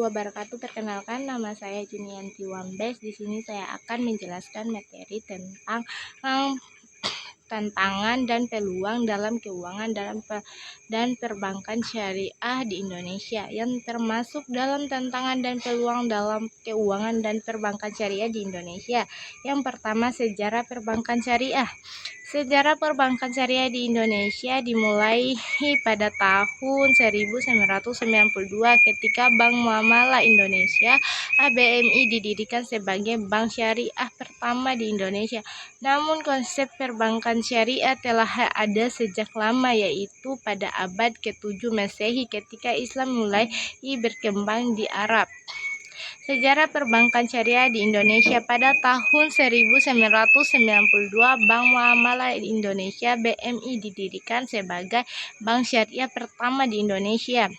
wabarakatuh. Perkenalkan, nama saya Junianti Wambes. Di sini saya akan menjelaskan materi tentang tantangan dan peluang dalam keuangan dan perbankan syariah di Indonesia. Yang termasuk dalam tantangan dan peluang dalam keuangan dan perbankan syariah di Indonesia. Yang pertama, sejarah perbankan syariah. Sejarah perbankan syariah di Indonesia dimulai pada tahun 1992 ketika Bank Muamalah Indonesia (BMI) didirikan sebagai bank syariah pertama di Indonesia. Namun konsep perbankan syariah telah ada sejak lama, yaitu pada abad ke-7 Masehi ketika Islam mulai berkembang di Arab. Sejarah perbankan syariah di Indonesia. Pada tahun 1992, Bank Muamalah Indonesia (BMI) didirikan sebagai bank syariah pertama di Indonesia.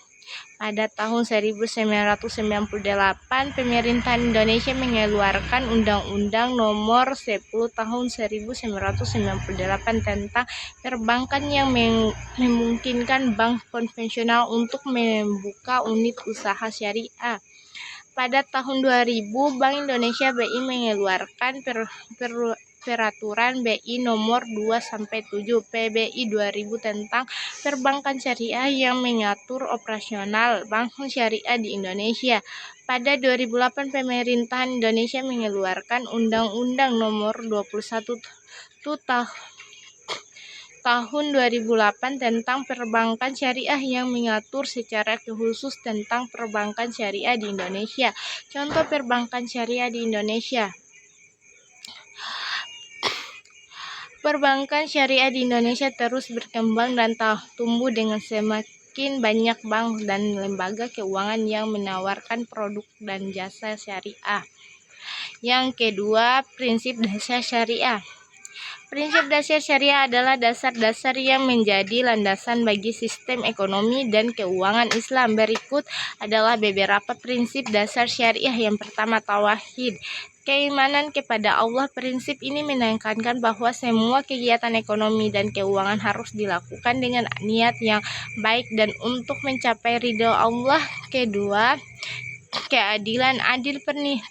Pada tahun 1998, pemerintahan Indonesia mengeluarkan Undang-Undang Nomor 10 Tahun 1998 tentang perbankan yang memungkinkan bank konvensional untuk membuka unit usaha syariah. Pada tahun 2000, Bank Indonesia (BI) mengeluarkan Peraturan BI Nomor 2-7 PBI 2000 tentang perbankan syariah yang mengatur operasional bank syariah di Indonesia. Pada 2008, pemerintahan Indonesia mengeluarkan Undang-Undang Nomor 21 Tahun 2008 tentang perbankan syariah yang mengatur secara khusus tentang perbankan syariah di Indonesia. Contoh perbankan syariah di Indonesia. Perbankan syariah di Indonesia terus berkembang dan tumbuh dengan semakin banyak bank dan lembaga keuangan yang menawarkan produk dan jasa syariah. Yang kedua, prinsip dasar syariah. Prinsip dasar syariah adalah dasar-dasar yang menjadi landasan bagi sistem ekonomi dan keuangan Islam. Berikut adalah beberapa prinsip dasar syariah. Yang pertama, tauhid. Keimanan kepada Allah. Prinsip ini menekankan bahwa semua kegiatan ekonomi dan keuangan harus dilakukan dengan niat yang baik dan untuk mencapai ridho Allah. Kedua, keadilan adil.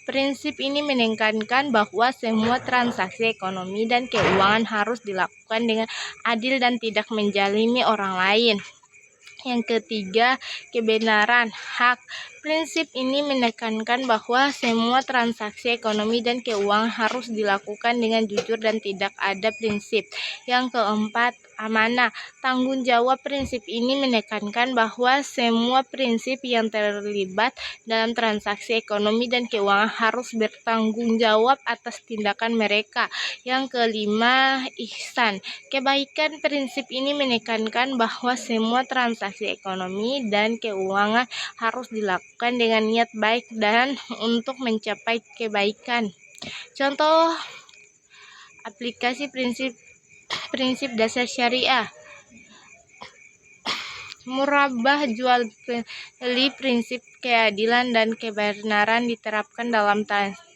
Prinsip ini menekankan bahwa semua transaksi ekonomi dan keuangan harus dilakukan dengan adil dan tidak menzalimi orang lain. Yang ketiga, kebenaran hak. Prinsip ini menekankan bahwa semua transaksi ekonomi dan keuangan harus dilakukan dengan jujur dan tidak ada prinsip. Yang keempat, amanah, tanggung jawab. Prinsip ini menekankan bahwa semua prinsip yang terlibat dalam transaksi ekonomi dan keuangan harus bertanggung jawab atas tindakan mereka. Yang kelima, ihsan, kebaikan. Prinsip ini menekankan bahwa semua transaksi ekonomi dan keuangan harus dilakukan dengan niat baik dan untuk mencapai kebaikan. Contoh aplikasi prinsip dasar syariah. Murabah jual beli. Prinsip keadilan dan kebenaran diterapkan dalam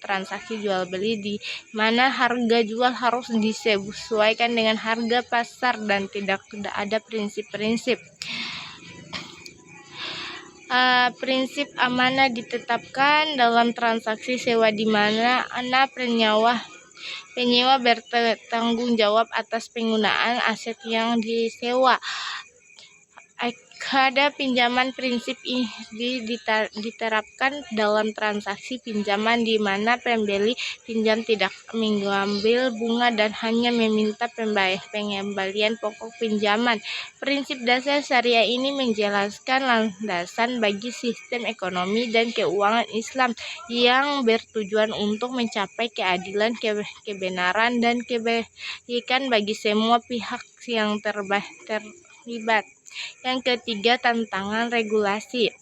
transaksi jual beli, di mana harga jual harus disesuaikan dengan harga pasar dan tidak ada prinsip-prinsip. Prinsip amanah ditetapkan dalam transaksi sewa, di mana penyewa bertanggung jawab atas penggunaan aset yang disewa. Ada pinjaman. Prinsip ini diterapkan dalam transaksi pinjaman, di mana pembeli pinjam tidak mengambil bunga dan hanya meminta pengembalian pokok pinjaman. Prinsip dasar syariah ini menjelaskan landasan bagi sistem ekonomi dan keuangan Islam yang bertujuan untuk mencapai keadilan, kebenaran, dan kebaikan bagi semua pihak yang terlibat. Yang ketiga, tantangan regulasi.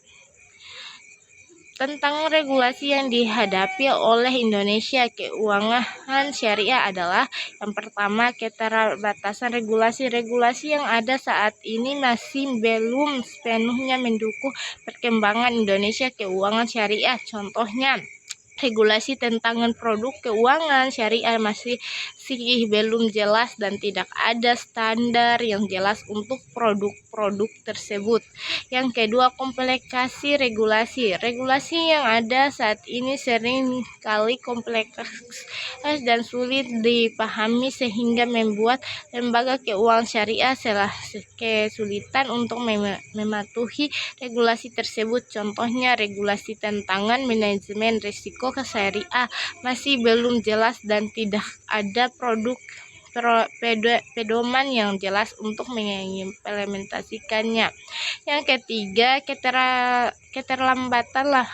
Tantangan regulasi yang dihadapi oleh Indonesia keuangan syariah adalah: yang pertama, keterbatasan regulasi. Regulasi yang ada saat ini masih belum sepenuhnya mendukung perkembangan Indonesia keuangan syariah. Contohnya, regulasi tentang produk keuangan syariah masih belum jelas dan tidak ada standar yang jelas untuk produk-produk tersebut. Yang kedua, komplikasi regulasi. Regulasi yang ada saat ini sering kali kompleks dan sulit dipahami sehingga membuat lembaga keuangan syariah kesulitan untuk mematuhi regulasi tersebut. Contohnya, regulasi tentang manajemen risiko syariah masih belum jelas dan tidak ada pedoman yang jelas untuk mengimplementasikannya. Yang ketiga, keterlambatan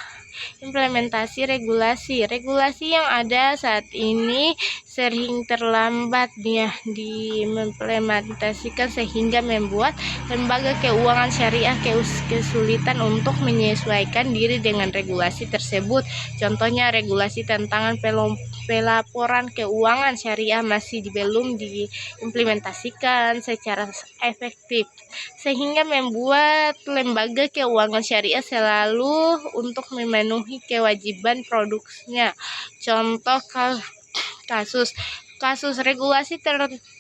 implementasi regulasi. Regulasi yang ada saat ini sering terlambat diimplementasikan sehingga membuat lembaga keuangan syariah kesulitan untuk menyesuaikan diri dengan regulasi tersebut. Contohnya, regulasi tentang pelaporan keuangan syariah masih belum diimplementasikan secara efektif sehingga membuat lembaga keuangan syariah selalu untuk memenuhi kewajiban produknya. Contoh kasus regulasi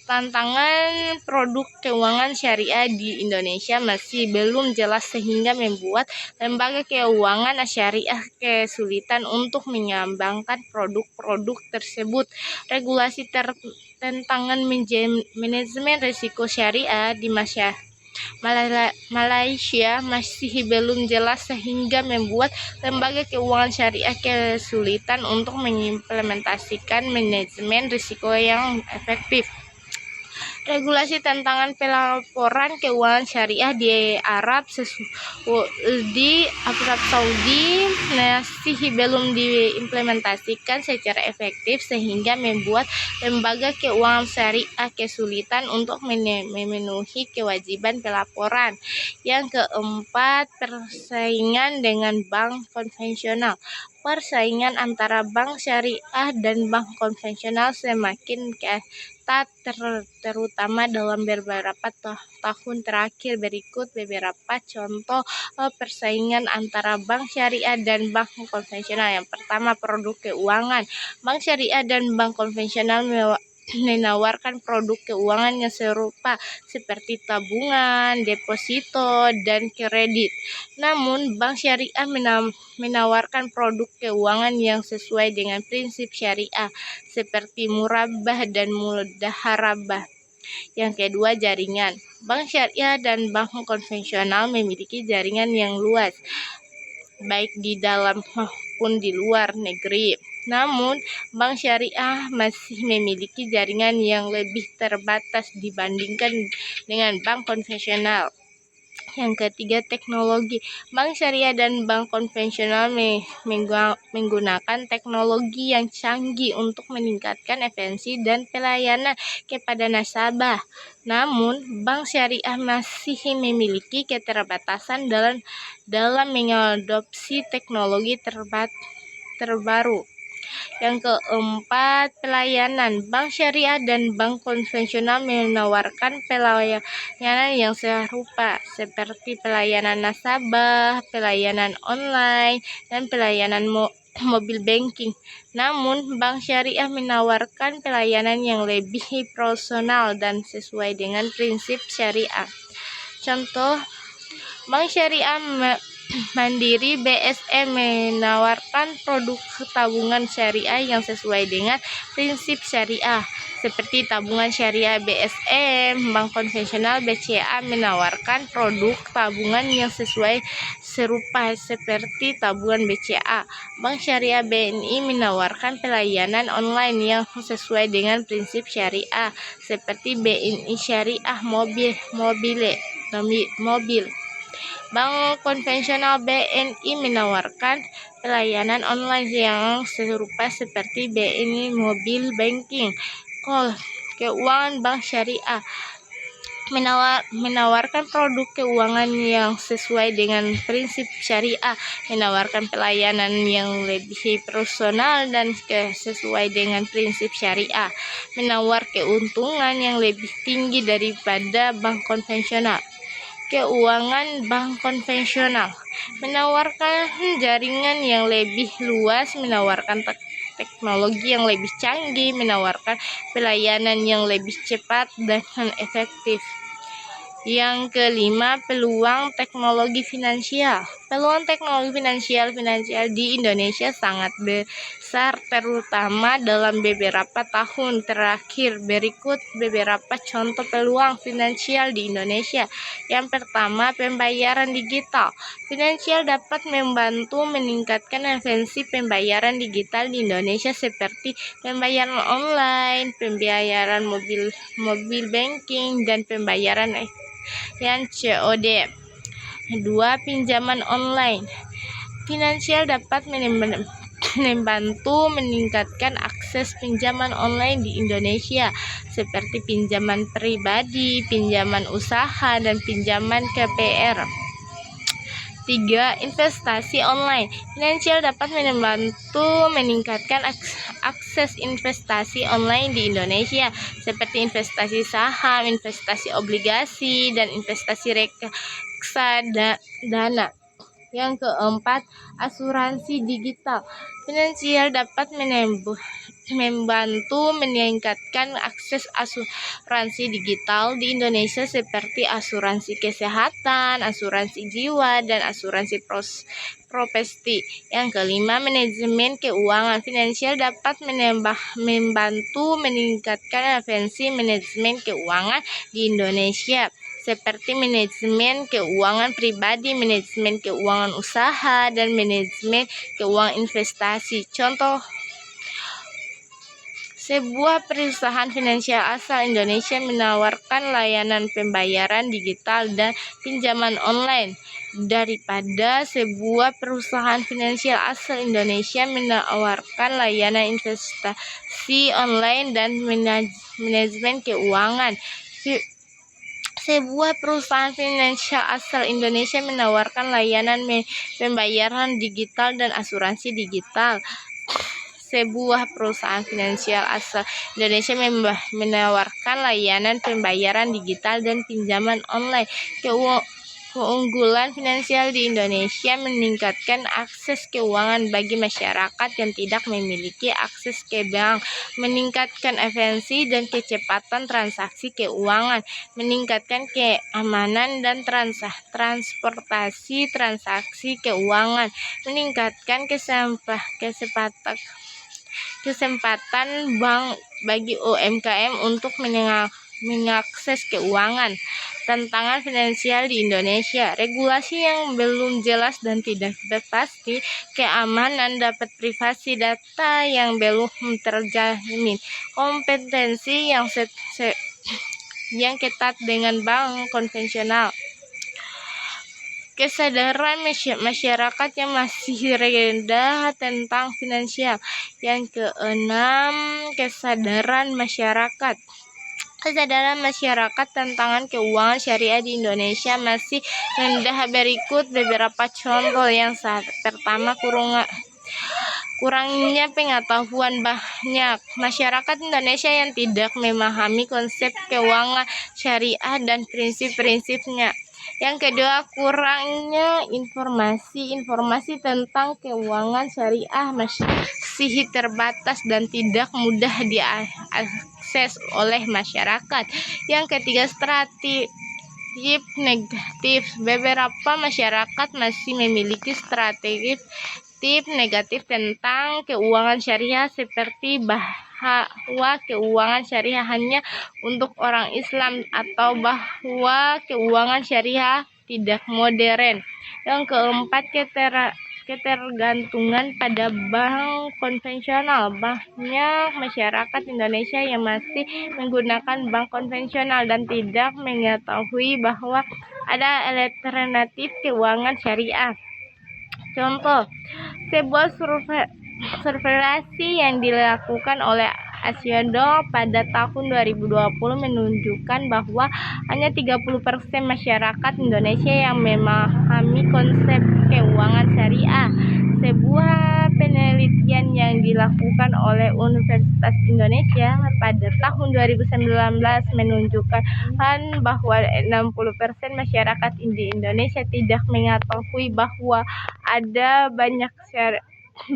tantangan produk keuangan syariah di Indonesia masih belum jelas sehingga membuat lembaga keuangan syariah kesulitan untuk mengembangkan produk-produk tersebut. Regulasi tentang manajemen risiko syariah di Malaysia masih belum jelas sehingga membuat lembaga keuangan syariah kesulitan untuk mengimplementasikan manajemen risiko yang efektif. Regulasi tentang pelaporan keuangan syariah di Arab Saudi masih belum diimplementasikan secara efektif sehingga membuat lembaga keuangan syariah kesulitan untuk memenuhi kewajiban pelaporan. Yang keempat, persaingan dengan bank konvensional. Persaingan antara bank syariah dan bank konvensional semakin ketat terutama dalam beberapa tahun terakhir. Berikut beberapa contoh persaingan antara bank syariah dan bank konvensional. Yang pertama, produk keuangan. Bank syariah dan bank konvensional menawarkan produk keuangan yang serupa seperti tabungan, deposito, dan kredit. Namun, bank syariah menawarkan produk keuangan yang sesuai dengan prinsip syariah seperti murabah dan mudaharabah. Yang kedua, jaringan. Bank syariah dan bank konvensional memiliki jaringan yang luas, baik di dalam maupun di luar negeri. Namun, bank syariah masih memiliki jaringan yang lebih terbatas dibandingkan dengan bank konvensional. Yang ketiga, teknologi. Bank syariah dan bank konvensional menggunakan teknologi yang canggih untuk meningkatkan efisiensi dan pelayanan kepada nasabah. Namun, bank syariah masih memiliki keterbatasan dalam mengadopsi teknologi terbaru. Yang keempat, pelayanan. Bank syariah dan bank konvensional menawarkan pelayanan yang serupa seperti pelayanan nasabah, pelayanan online, dan pelayanan mobil banking. Namun, bank syariah menawarkan pelayanan yang lebih personal dan sesuai dengan prinsip syariah. Contoh, bank syariah Mandiri BSM menawarkan produk tabungan syariah yang sesuai dengan prinsip syariah seperti tabungan syariah BSM. Bank konvensional BCA menawarkan produk tabungan yang serupa seperti tabungan BCA. Bank syariah BNI menawarkan pelayanan online yang sesuai dengan prinsip syariah seperti BNI Syariah Mobil. Bank konvensional BNI menawarkan pelayanan online yang serupa seperti BNI Mobil Banking. Keuangan bank syariah menawarkan produk keuangan yang sesuai dengan prinsip syariah, menawarkan pelayanan yang lebih personal dan sesuai dengan prinsip syariah, menawar keuntungan yang lebih tinggi daripada bank konvensional. Keuangan bank konvensional. menawarkan jaringan yang lebih luas, menawarkan teknologi yang lebih canggih, menawarkan pelayanan yang lebih cepat dan efektif. Yang kelima, peluang teknologi finansial. Peluang teknologi finansial di Indonesia sangat besar, terutama dalam beberapa tahun terakhir. Berikut beberapa contoh peluang finansial di Indonesia. Yang pertama, pembayaran digital. Finansial dapat membantu meningkatkan efisiensi pembayaran digital di Indonesia seperti pembayaran online, pembayaran mobil banking, dan pembayaran yang COD. Kedua, pinjaman online. Finansial dapat membantu meningkatkan akses pinjaman online di Indonesia seperti pinjaman pribadi, pinjaman usaha, dan pinjaman KPR. 3. Investasi online. Finansial dapat membantu meningkatkan akses investasi online di Indonesia seperti investasi saham, investasi obligasi, dan investasi reksadana. Yang keempat, asuransi digital. Finansial dapat membantu meningkatkan akses asuransi digital di Indonesia seperti asuransi kesehatan, asuransi jiwa, dan asuransi properti. Yang kelima, manajemen keuangan. Finansial dapat membantu meningkatkan efisiensi manajemen keuangan di Indonesia seperti manajemen keuangan pribadi, manajemen keuangan usaha, dan manajemen keuangan investasi. Contoh, sebuah perusahaan finansial asal Indonesia menawarkan layanan pembayaran digital dan pinjaman online, daripada sebuah perusahaan finansial asal Indonesia menawarkan layanan investasi online dan manajemen keuangan. Sebuah perusahaan finansial asal Indonesia menawarkan layanan pembayaran digital dan asuransi digital. Sebuah perusahaan finansial asal Indonesia menawarkan layanan pembayaran digital dan pinjaman online. Keunggulan finansial di Indonesia meningkatkan akses keuangan bagi masyarakat yang tidak memiliki akses ke bank, meningkatkan efisiensi dan kecepatan transaksi keuangan, meningkatkan keamanan dan transportasi transaksi keuangan, meningkatkan kesempatan bank bagi UMKM untuk mengakses keuangan. Tantangan finansial di Indonesia, regulasi yang belum jelas dan tidak pasti, keamanan dapat privasi data yang belum terjamin, kompetensi yang ketat dengan bank konvensional, kesadaran masyarakat yang masih rendah tentang finansial. Yang keenam, kesadaran masyarakat. Kesadaran masyarakat tentang keuangan syariah di Indonesia masih rendah. Berikut beberapa contoh. Yang pertama, kurangnya pengetahuan banyak masyarakat Indonesia yang tidak memahami konsep keuangan syariah dan prinsip-prinsipnya. Yang kedua, kurangnya informasi tentang keuangan syariah masih terbatas dan tidak mudah diakses oleh masyarakat. Yang ketiga, stereotip negatif. Beberapa masyarakat masih memiliki stereotip negatif tentang keuangan syariah seperti bahwa keuangan syariah hanya untuk orang Islam atau bahwa keuangan syariah tidak modern. Yang keempat, ketergantungan pada bank konvensional. Banyak masyarakat Indonesia yang masih menggunakan bank konvensional dan tidak mengetahui bahwa ada alternatif keuangan syariah. Contoh, sebuah survei yang dilakukan oleh Asiondo pada tahun 2020 menunjukkan bahwa hanya 30% masyarakat Indonesia yang memahami konsep keuangan syariah. Sebuah penelitian yang dilakukan oleh Universitas Indonesia pada tahun 2019 menunjukkan bahwa 60% masyarakat di Indonesia tidak mengetahui bahwa ada banyak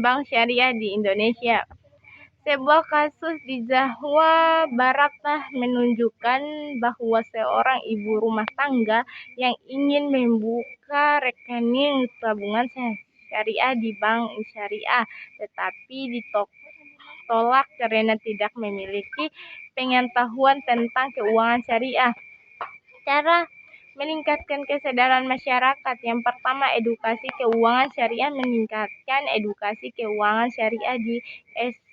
bank syariah di Indonesia. Sebuah kasus di Jawa Barat menunjukkan bahwa seorang ibu rumah tangga yang ingin membuka rekening tabungan syariah di bank syariah, tetapi ditolak karena tidak memiliki pengetahuan tentang keuangan syariah. Cara meningkatkan kesadaran masyarakat. Yang pertama, edukasi keuangan syariah, meningkatkan edukasi keuangan syariah di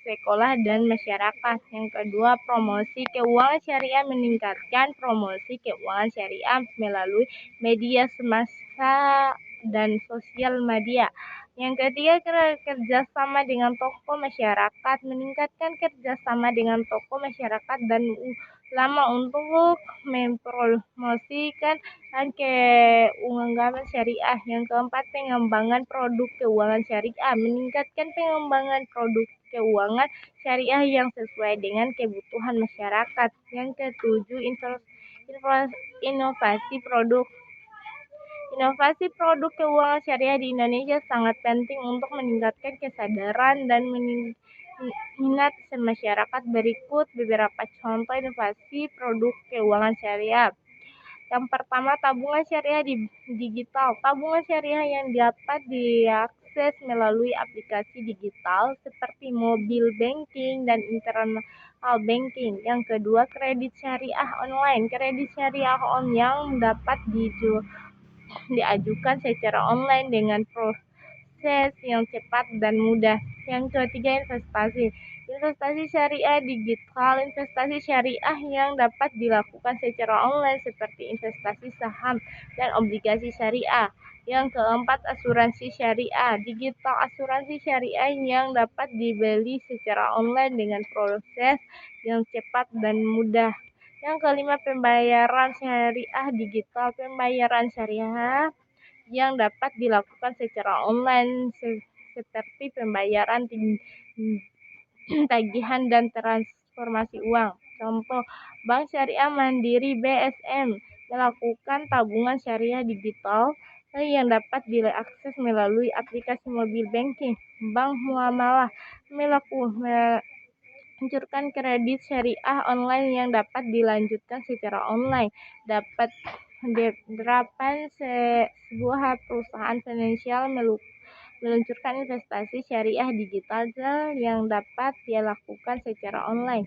sekolah dan masyarakat. Yang kedua, promosi keuangan syariah, meningkatkan promosi keuangan syariah melalui media semasa dan sosial media. Yang ketiga, kerjasama dengan tokoh masyarakat, meningkatkan kerjasama dengan tokoh masyarakat dan ulama untuk mempromosikan keuangan syariah. Yang keempat, pengembangan produk keuangan syariah, meningkatkan pengembangan produk keuangan syariah yang sesuai dengan kebutuhan masyarakat. Yang ketujuh, inovasi produk. Inovasi produk keuangan syariah di Indonesia sangat penting untuk meningkatkan kesadaran dan minat masyarakat. Berikut beberapa contoh inovasi produk keuangan syariah. Yang pertama, tabungan syariah digital. Tabungan syariah yang dapat diakses melalui aplikasi digital seperti mobile banking dan internet banking. Yang kedua, kredit syariah online. Kredit syariah online yang dapat diajukan secara online dengan proses yang cepat dan mudah. Yang ketiga, investasi. Investasi syariah digital. Investasi syariah yang dapat dilakukan secara online seperti investasi saham dan obligasi syariah. Yang keempat, asuransi syariah digital. Asuransi syariah yang dapat dibeli secara online dengan proses yang cepat dan mudah. Yang kelima, pembayaran syariah digital. Pembayaran syariah yang dapat dilakukan secara online seperti pembayaran tagihan dan transformasi uang. Contoh, Bank Syariah Mandiri (BSM) melakukan tabungan syariah digital yang dapat diakses melalui aplikasi mobile banking. Bank Muamalah meluncurkan kredit syariah online yang dapat dilanjutkan secara online. Dapat diterapkan sebuah perusahaan finansial meluncurkan investasi syariah digital yang dapat dilakukan secara online.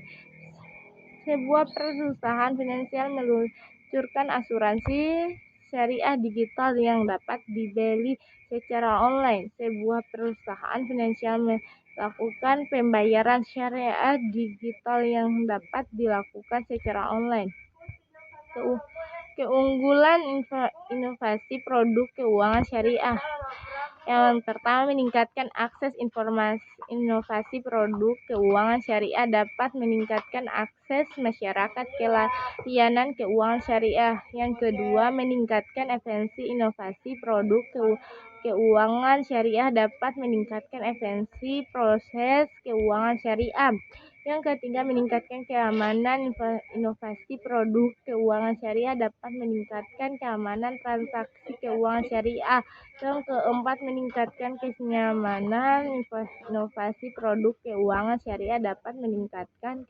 Sebuah perusahaan finansial meluncurkan asuransi syariah digital yang dapat dibeli secara online. Sebuah perusahaan finansial melakukan pembayaran syariah digital yang dapat dilakukan secara online. Keunggulan inovasi produk keuangan syariah. Yang pertama, meningkatkan akses informasi. Inovasi produk keuangan syariah dapat meningkatkan akses masyarakat ke layanan keuangan syariah. Yang kedua, meningkatkan efisiensi. Inovasi produk keuangan syariah dapat meningkatkan efisiensi proses keuangan syariah. Yang ketiga, meningkatkan keamanan. Inovasi produk keuangan syariah dapat meningkatkan keamanan transaksi keuangan syariah. Yang keempat, meningkatkan kenyamanan. Inovasi produk keuangan syariah dapat meningkatkan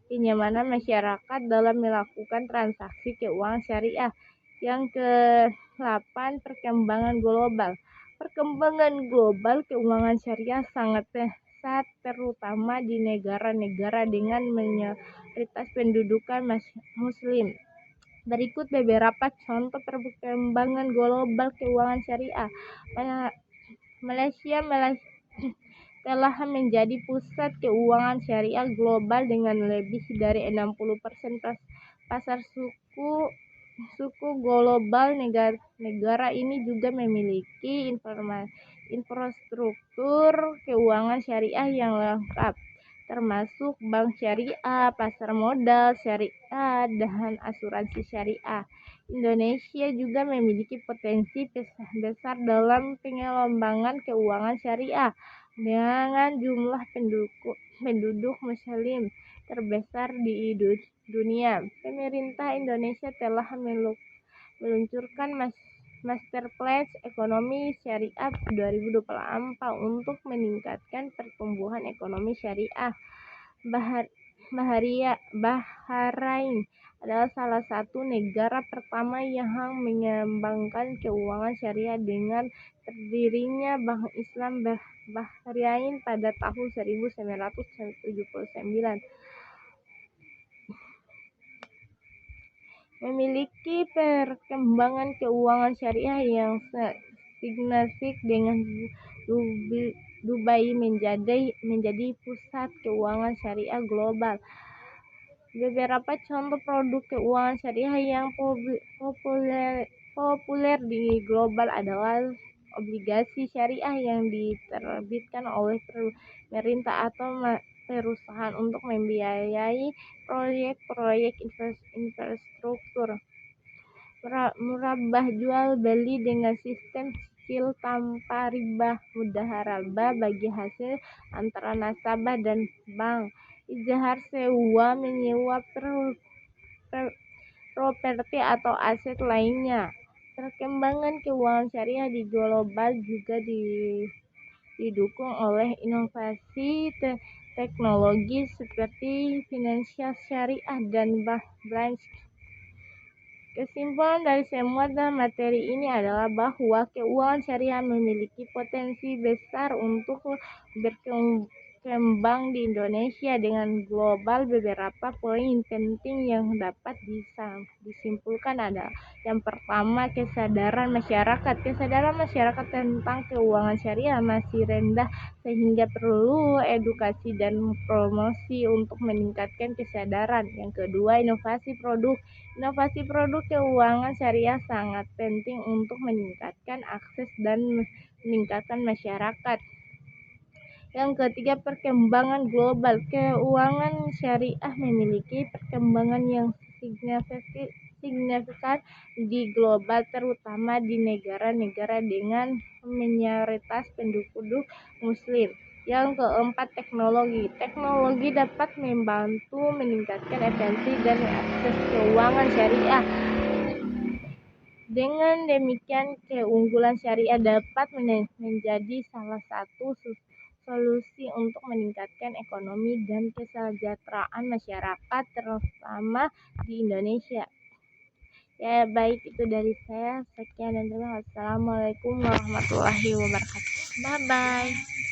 kenyamanan masyarakat dalam melakukan transaksi keuangan syariah. Yang ke-8, perkembangan global. Perkembangan global keuangan syariah sangat pesat, terutama di negara-negara dengan mayoritas pendudukan muslim. Berikut beberapa contoh perkembangan global keuangan syariah. Malaysia telah menjadi pusat keuangan syariah global dengan lebih dari 60% pasar suku global. Negara ini juga memiliki infrastruktur keuangan syariah yang lengkap. termasuk bank syariah, pasar modal syariah, dan asuransi syariah. Indonesia juga memiliki potensi besar dalam pengembangan keuangan syariah dengan jumlah penduduk muslim terbesar di dunia. Pemerintah Indonesia telah meluncurkan Master Plan Ekonomi Syariah 2024 untuk meningkatkan pertumbuhan ekonomi syariah. Bahrain adalah salah satu negara pertama yang mengembangkan keuangan syariah dengan berdirinya Bank Islam Bahrain pada tahun 1979. Memiliki perkembangan keuangan syariah yang signifikan dengan Dubai menjadi pusat keuangan syariah global. Beberapa contoh produk keuangan syariah yang populer di global adalah obligasi syariah yang diterbitkan oleh pemerintah atau perusahaan untuk membiayai proyek-proyek infrastruktur. Murabah jual beli dengan sistem cicil tanpa riba, mudharabah bagi hasil antara nasabah dan bank, ijazah sewa menyewa properti atau aset lainnya. Perkembangan keuangan syariah di global juga didukung oleh inovasi teknologi seperti finansial syariah dan blockchain. Kesimpulan dari semua materi ini adalah bahwa keuangan syariah memiliki potensi besar untuk berkembang di Indonesia dengan global. Beberapa poin penting yang dapat disimpulkan adalah yang pertama, kesadaran masyarakat tentang keuangan syariah masih rendah sehingga perlu edukasi dan promosi untuk meningkatkan kesadaran. Yang kedua, inovasi produk keuangan syariah sangat penting untuk meningkatkan akses dan meningkatkan masyarakat. Yang ketiga, perkembangan global. Keuangan syariah memiliki perkembangan yang signifikan di global, terutama di negara-negara dengan mayoritas penduduk muslim. Yang keempat, teknologi dapat membantu meningkatkan efisiensi dan akses keuangan syariah. Dengan demikian, keunggulan syariah dapat menjadi salah satu solusi untuk meningkatkan ekonomi dan kesejahteraan masyarakat, terutama di Indonesia. Ya, baik, itu dari saya. Sekian dan terima kasih. Assalamualaikum warahmatullahi wabarakatuh. Bye-bye.